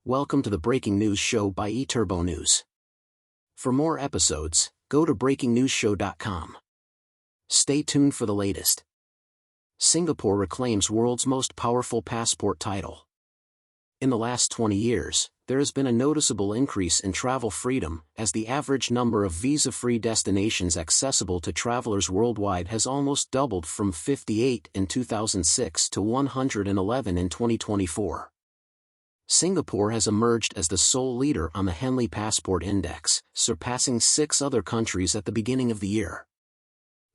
Welcome to the Breaking News Show by eTurbo News. For more episodes, go to breakingnewsshow.com. Stay tuned for the latest. Singapore reclaims world's most powerful passport title. In the last 20 years, there has been a noticeable increase in travel freedom, as the average number of visa-free destinations accessible to travelers worldwide has almost doubled from 58 in 2006 to 111 in 2024. Singapore has emerged as the sole leader on the Henley Passport Index, surpassing 6 other countries at the beginning of the year.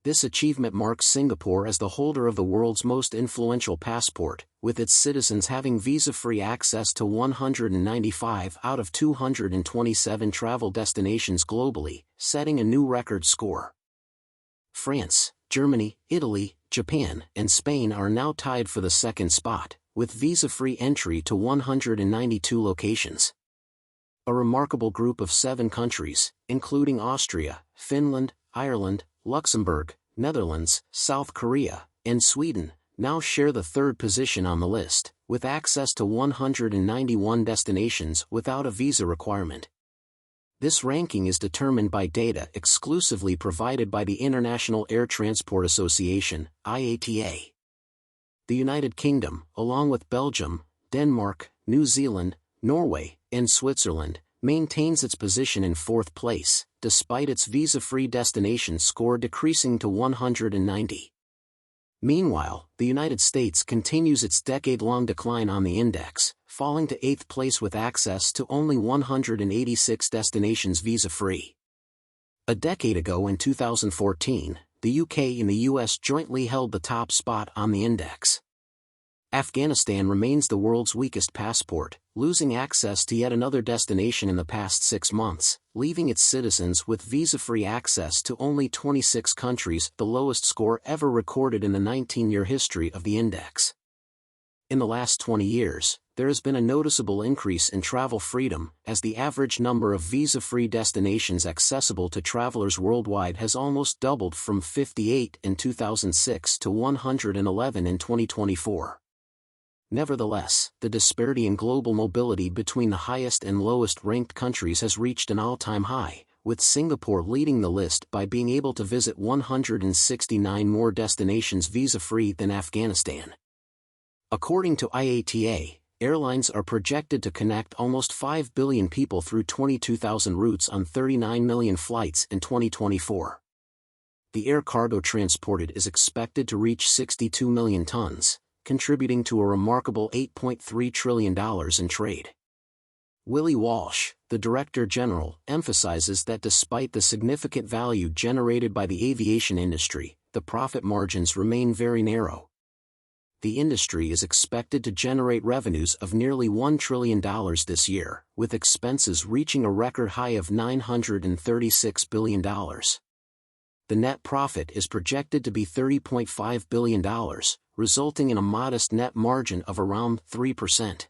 This achievement marks Singapore as the holder of the world's most influential passport, with its citizens having visa-free access to 195 out of 227 travel destinations globally, setting a new record score. France, Germany, Italy, Japan, and Spain are now tied for the second spot, with visa-free entry to 192 locations. A remarkable group of 7 countries, including Austria, Finland, Ireland, Luxembourg, Netherlands, South Korea, and Sweden, now share the third position on the list, with access to 191 destinations without a visa requirement. This ranking is determined by data exclusively provided by the International Air Transport Association, IATA. The United Kingdom, along with Belgium, Denmark, New Zealand, Norway, and Switzerland, maintains its position in 4th place, despite its visa-free destination score decreasing to 190. Meanwhile, the United States continues its decade-long decline on the index, falling to 8th place with access to only 186 destinations visa-free. A decade ago in 2014, the UK and the US jointly held the top spot on the index. Afghanistan remains the world's weakest passport, losing access to yet another destination in the past 6 months, leaving its citizens with visa-free access to only 26 countries, the lowest score ever recorded in the 19-year history of the index. In the last 20 years, there has been a noticeable increase in travel freedom, as the average number of visa-free destinations accessible to travelers worldwide has almost doubled from 58 in 2006 to 111 in 2024. Nevertheless, the disparity in global mobility between the highest and lowest ranked countries has reached an all-time high, with Singapore leading the list by being able to visit 169 more destinations visa-free than Afghanistan. According to IATA, airlines are projected to connect almost 5 billion people through 22,000 routes on 39 million flights in 2024. The air cargo transported is expected to reach 62 million tons, contributing to a remarkable $8.3 trillion in trade. Willie Walsh, the Director General, emphasizes that despite the significant value generated by the aviation industry, the profit margins remain very narrow. The industry is expected to generate revenues of nearly $1 trillion this year, with expenses reaching a record high of $936 billion. The net profit is projected to be $30.5 billion, resulting in a modest net margin of around 3%.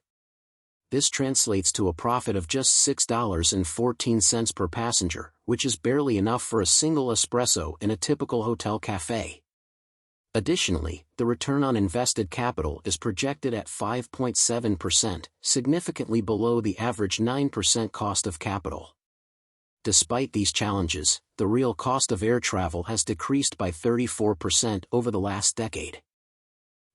This translates to a profit of just $6.14 per passenger, which is barely enough for a single espresso in a typical hotel cafe. Additionally, the return on invested capital is projected at 5.7%, significantly below the average 9% cost of capital. Despite these challenges, the real cost of air travel has decreased by 34% over the last decade.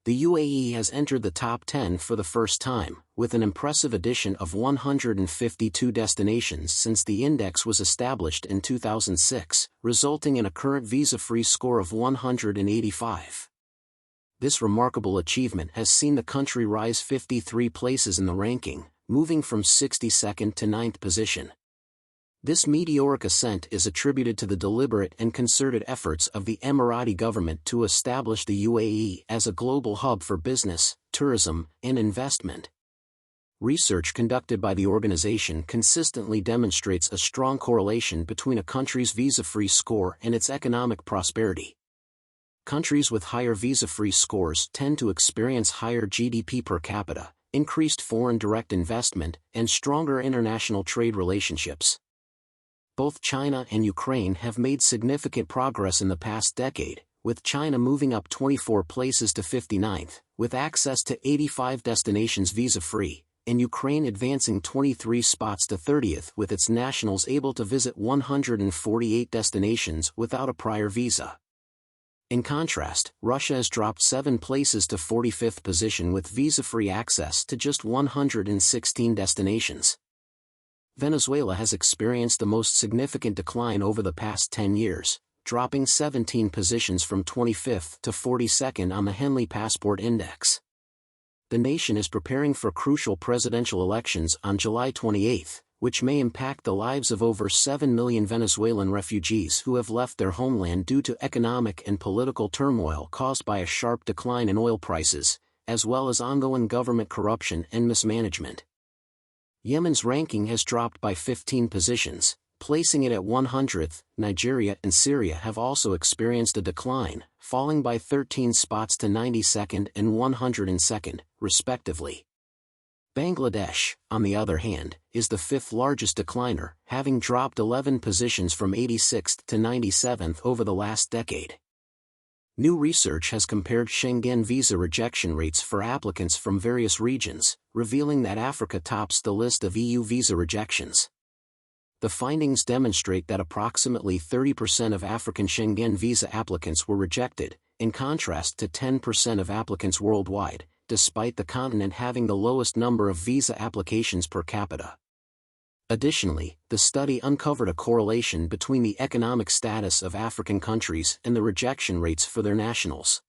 The UAE has entered the top 10 for the first time, with an impressive addition of 152 destinations since the index was established in 2006, resulting in a current visa-free score of 185. This remarkable achievement has seen the country rise 53 places in the ranking, moving from 62nd to 9th position. This meteoric ascent is attributed to the deliberate and concerted efforts of the Emirati government to establish the UAE as a global hub for business, tourism, and investment. Research conducted by the organization consistently demonstrates a strong correlation between a country's visa-free score and its economic prosperity. Countries with higher visa-free scores tend to experience higher GDP per capita, increased foreign direct investment, and stronger international trade relationships. Both China and Ukraine have made significant progress in the past decade, with China moving up 24 places to 59th, with access to 85 destinations visa-free, and Ukraine advancing 23 spots to 30th with its nationals able to visit 148 destinations without a prior visa. In contrast, Russia has dropped 7 places to 45th position with visa-free access to just 116 destinations. Venezuela has experienced the most significant decline over the past 10 years, dropping 17 positions from 25th to 42nd on the Henley Passport Index. The nation is preparing for crucial presidential elections on July 28, which may impact the lives of over 7 million Venezuelan refugees who have left their homeland due to economic and political turmoil caused by a sharp decline in oil prices, as well as ongoing government corruption and mismanagement. Yemen's ranking has dropped by 15 positions, placing it at 100th. Nigeria and Syria have also experienced a decline, falling by 13 spots to 92nd and 102nd, respectively. Bangladesh, on the other hand, is the 5th largest decliner, having dropped 11 positions from 86th to 97th over the last decade. New research has compared Schengen visa rejection rates for applicants from various regions, revealing that Africa tops the list of EU visa rejections. The findings demonstrate that approximately 30% of African Schengen visa applicants were rejected, in contrast to 10% of applicants worldwide, despite the continent having the lowest number of visa applications per capita. Additionally, the study uncovered a correlation between the economic status of African countries and the rejection rates for their nationals.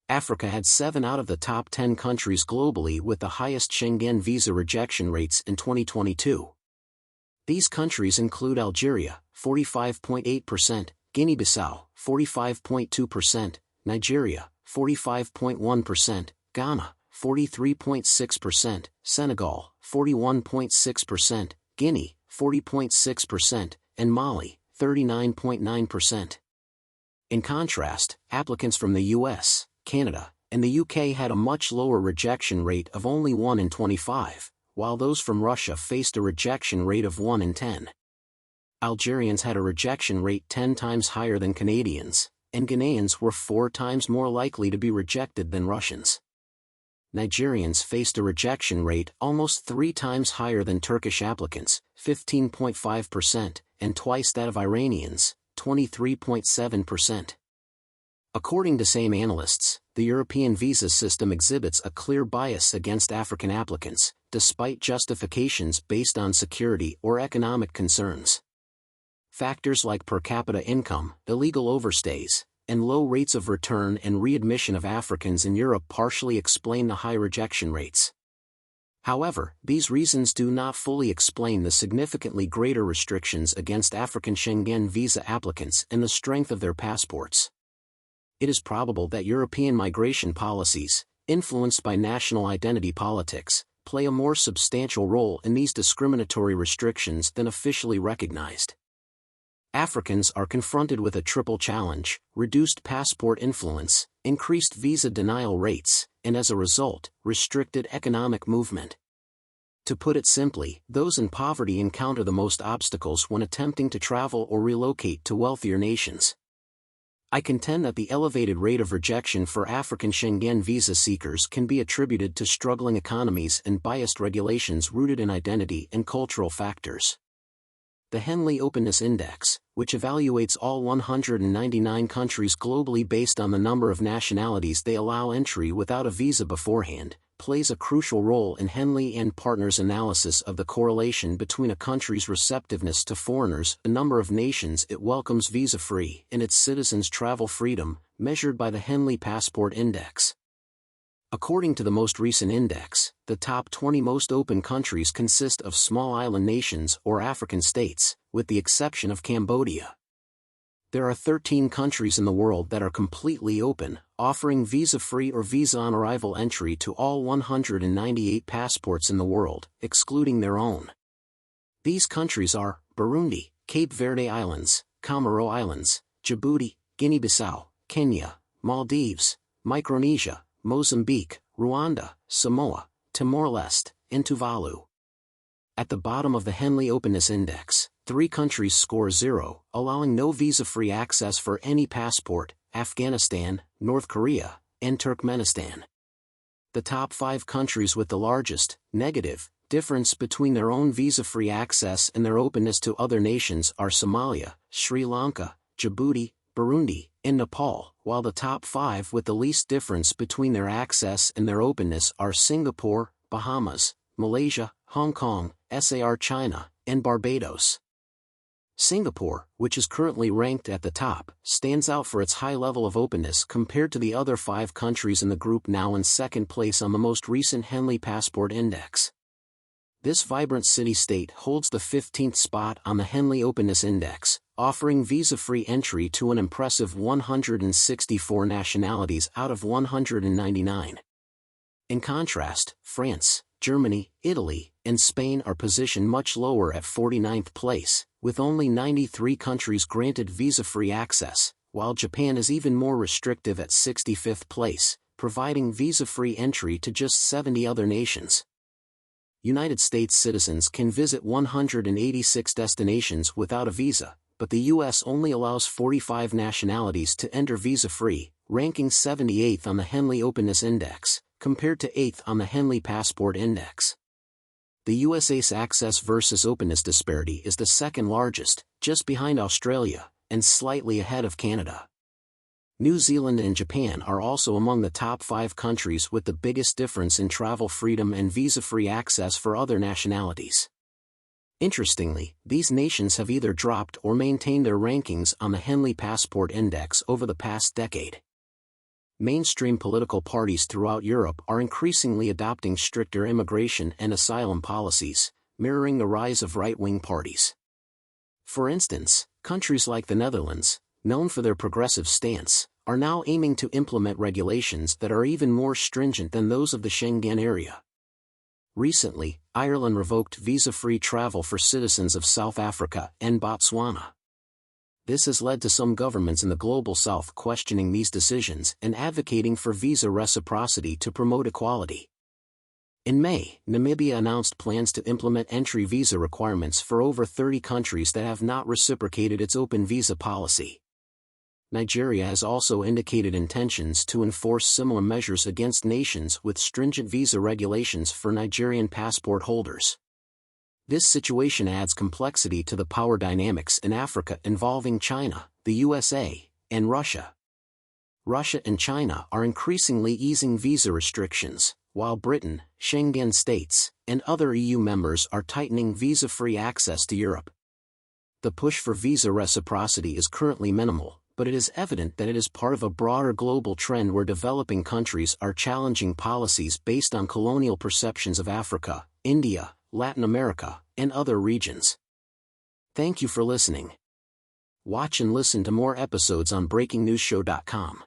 Africa had 7 out of the top 10 countries globally with the highest Schengen visa rejection rates in 2022. These countries include Algeria, 45.8%, Guinea-Bissau, 45.2%, Nigeria, 45.1%, Ghana, 43.6%, Senegal, 41.6%, Guinea, 40.6%, and Mali, 39.9%. In contrast, applicants from the US, Canada, and the UK had a much lower rejection rate of only 1 in 25, while those from Russia faced a rejection rate of 1 in 10. Algerians had a rejection rate 10 times higher than Canadians, and Ghanaians were 4 times more likely to be rejected than Russians. Nigerians faced a rejection rate almost 3 times higher than Turkish applicants, 15.5%, and twice that of Iranians, 23.7%. According to same analysts, the European visa system exhibits a clear bias against African applicants, despite justifications based on security or economic concerns. Factors like per capita income, illegal overstays, and low rates of return and readmission of Africans in Europe partially explain the high rejection rates. However, these reasons do not fully explain the significantly greater restrictions against African Schengen visa applicants and the strength of their passports. It is probable that European migration policies, influenced by national identity politics, play a more substantial role in these discriminatory restrictions than officially recognized. Africans are confronted with a triple challenge: reduced passport influence, increased visa denial rates, and as a result, restricted economic movement. To put it simply, those in poverty encounter the most obstacles when attempting to travel or relocate to wealthier nations. I contend that the elevated rate of rejection for African Schengen visa seekers can be attributed to struggling economies and biased regulations rooted in identity and cultural factors. The Henley Openness Index, which evaluates all 199 countries globally based on the number of nationalities they allow entry without a visa beforehand, plays a crucial role in Henley and Partners' analysis of the correlation between a country's receptiveness to foreigners, the number of nations it welcomes visa-free, and its citizens' travel freedom, measured by the Henley Passport Index. According to the most recent index, the top 20 most open countries consist of small island nations or African states, with the exception of Cambodia. There are 13 countries in the world that are completely open, offering visa-free or visa-on-arrival entry to all 198 passports in the world, excluding their own. These countries are Burundi, Cape Verde Islands, Comoro Islands, Djibouti, Guinea-Bissau, Kenya, Maldives, Micronesia, Mozambique, Rwanda, Samoa, Timor-Leste, and Tuvalu. At the bottom of the Henley Openness Index, 3 countries score 0, allowing no visa-free access for any passport: Afghanistan, North Korea, and Turkmenistan. the top 5 countries with the largest, negative, difference between their own visa-free access and their openness to other nations are Somalia, Sri Lanka, Djibouti, Burundi, and Nepal, while the top 5 with the least difference between their access and their openness are Singapore, Bahamas, Malaysia, Hong Kong, SAR China, and Barbados. Singapore, which is currently ranked at the top, stands out for its high level of openness compared to the other 5 countries in the group, now in second place on the most recent Henley Passport Index. This vibrant city-state holds the 15th spot on the Henley Openness Index, offering visa-free entry to an impressive 164 nationalities out of 199. In contrast, France, Germany, Italy, and Spain are positioned much lower at 49th place, with only 93 countries granted visa-free access, while Japan is even more restrictive at 65th place, providing visa-free entry to just 70 other nations. United States citizens can visit 186 destinations without a visa, but the U.S. only allows 45 nationalities to enter visa-free, ranking 78th on the Henley Openness Index, compared to 8th on the Henley Passport Index. The USA's access versus openness disparity is the second largest, just behind Australia, and slightly ahead of Canada. New Zealand and Japan are also among the top 5 countries with the biggest difference in travel freedom and visa-free access for other nationalities. Interestingly, these nations have either dropped or maintained their rankings on the Henley Passport Index over the past decade. Mainstream political parties throughout Europe are increasingly adopting stricter immigration and asylum policies, mirroring the rise of right-wing parties. For instance, countries like the Netherlands, known for their progressive stance, are now aiming to implement regulations that are even more stringent than those of the Schengen area. Recently, Ireland revoked visa-free travel for citizens of South Africa and Botswana. This has led to some governments in the global south questioning these decisions and advocating for visa reciprocity to promote equality. In May, Namibia announced plans to implement entry visa requirements for over 30 countries that have not reciprocated its open visa policy. Nigeria has also indicated intentions to enforce similar measures against nations with stringent visa regulations for Nigerian passport holders. This situation adds complexity to the power dynamics in Africa involving China, the USA, and Russia. Russia and China are increasingly easing visa restrictions, while Britain, Schengen states, and other EU members are tightening visa-free access to Europe. The push for visa reciprocity is currently minimal, but it is evident that it is part of a broader global trend where developing countries are challenging policies based on colonial perceptions of Africa, India, Latin America, and other regions. Thank you for listening. Watch and listen to more episodes on BreakingNewsShow.com.